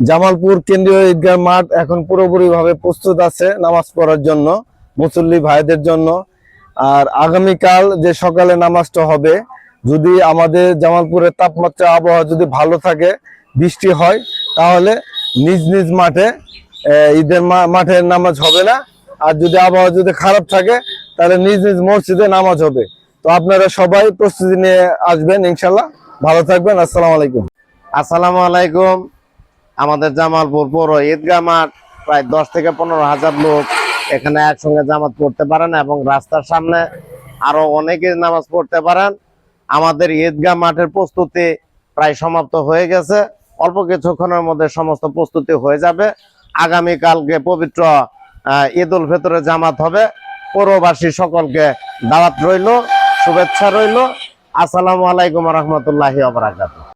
জামালপুর কেন্দ্রীয় ঈদগাহ মাঠ এখন পুরোপুরি ভাবে প্রস্তুত আছে নামাজ পড়ার জন্য, মুসল্লি ভাইদের জন্য। আর আগামীকাল যে সকালে নামাজটা হবে, যদি আমাদের জামালপুরের তাপমাত্রা আবহাওয়া যদি ভালো থাকে, বৃষ্টি হয়, তাহলে নিজ নিজ মাঠে ঈদের মাঠে নামাজ হবে না। আর যদি আবহাওয়া যদি খারাপ থাকে, তাহলে নিজ নিজ মসজিদে নামাজ হবে। তো আপনারা সবাই প্রস্তুতি নিয়ে আসবেন ইনশাল্লাহ। ভালো থাকবেন। আসসালামু আলাইকুম। আসসালামু আলাইকুম। আমাদের জামালপুর পৌর ঈদগাহ মাঠ প্রায় 10 থেকে 15,000 লোক এখানে একসঙ্গে জামাত পড়তে পারেন এবং রাস্তার সামনে আরো অনেকে নামাজ পড়তে পারেন। আমাদের ঈদগাহ মাঠের প্রস্তুতি প্রায় সমাপ্ত হয়ে গেছে। অল্প কিছুক্ষণের মধ্যে সমস্ত প্রস্তুতি হয়ে যাবে। আগামীকালকে পবিত্র ঈদ উল ফিতরের জামাত হবে। পৌরবাসী সকলকে দাওয়াত রইল, শুভেচ্ছা রইল। আসসালামু আলাইকুম ওয়া রাহমাতুল্লাহি ওয়া বারাকাতুহু।